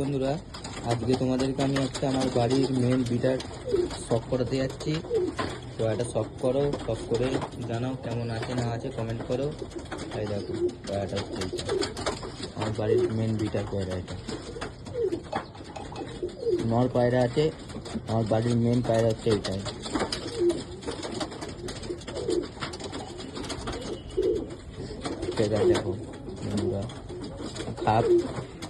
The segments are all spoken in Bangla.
বন্ধুরা, আজকে তোমাদেরকে আমি একটা আমার বাড়ির মেন বিটার শখ করাতে যাচ্ছি। তো এটা শখ করো, শখ করে জানাও কেমন আছে না আছে, কমেন্ট করো। তাই দেখো এটা হচ্ছে এইটা আমার বাড়ির মেন বিটার পায়রা। এটা নর পায়রা আছে, আমার বাড়ির মেন পায়রা হচ্ছে এইটাই। ফেদার দেখো বন্ধুরা, খারাপ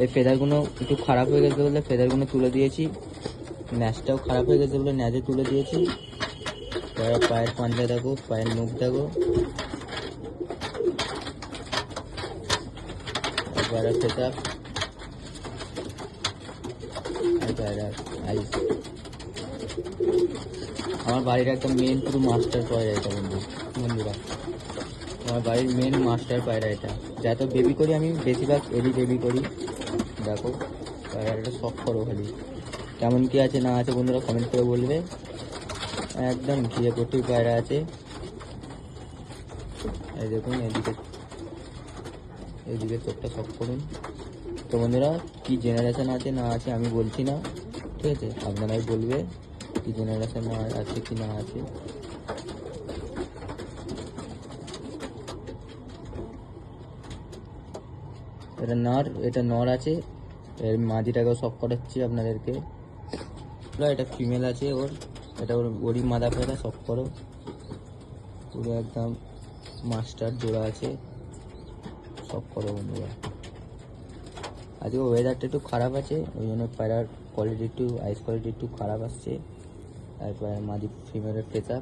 এই ফেদারগুলো একটু খারাপ হয়ে গেছে বলে ফেদারগুলো তুলে দিয়েছি। ন্যাজটাও খারাপ হয়ে গেছে বলে ন্যাজে তুলে দিয়েছি। পায়ের পাঞ্জা দেখো, পায়ের মুখ দেখো, পায়রা সেটা পায়রা আইস। আমার বাড়ির একটা মেন পুরো মাস্টার পায়রা এটা বন্ধুরা, আমার বাড়ির মেন মাস্টার পায়রা এটা। যত বেবি করি আমি বেশিরভাগ এরই বেবি করি। দেখো পায়রাটা শখ করো, খালি কেমন কি আছে না আছে বন্ধুরা কমেন্ট করে বলবে। একদম ঘিরে প্রচুর পায়রা আছে। এই দেখুন এইদিকে চোখটা শখ করুন। তো বন্ধুরা, কি জেনারেশন আছে না আছে আমি বলছি না, ঠিক আছে, আপনারাই বলবে কি জেনারেশন আছে কি না আছে। এটা নর আছে, এর মাদিটাকেও শখ করাচ্ছি আপনাদেরকে। এটা ফিমেল আছে ওরই মাদা পায়রা, শখ করো। পুরো একদম মাস্টার জোড়া আছে, শখ করো বন্ধুরা। আজকে ওয়েদারটা একটু খারাপ আছে, ওই জন্য পায়রার কোয়ালিটি একটু আইস কোয়ালিটি একটু খারাপ আসছে। তারপরে মাদি ফিমেলের পেঁচা,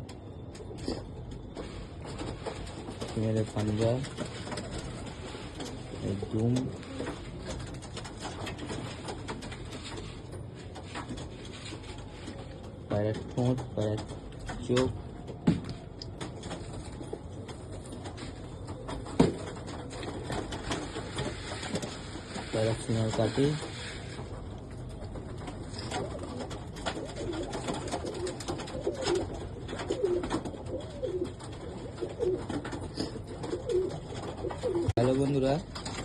ফিমেলের পাঞ্জা, দুম, পায়রার ঠোঁট, পায়রার চোখ, পায়রার সিনার কাটি। হ্যালো বন্ধুরা,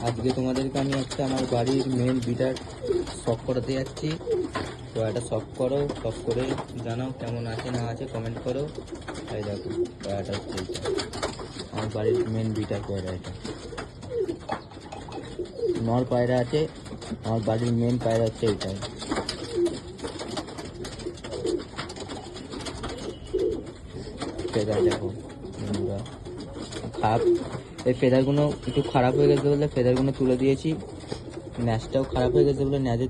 আজকে তোমাদেরকে আমি একটা আমার বাড়ির মেন বিটার শখ করাতে যাচ্ছি। তো এটা শখ করো, শখ করে জানাও কেমন আছে না আছে, কমেন্ট করো। তাই দেখো এটা হচ্ছে এইটা আমার বাড়ির মেন বিটার পায়রা। এটা নর পায়রা আছে, আমার বাড়ির মেন পায়রা হচ্ছে এইটাই। ফেদার দেখো বন্ধুরা, খারাপ এই ফেদারগুলো একটু খারাপ হয়ে গেছে বলে ফেদারগুলো তুলে দিয়েছি। ন্যাজটাও খারাপ হয়ে গেছে বলে ন্যাজে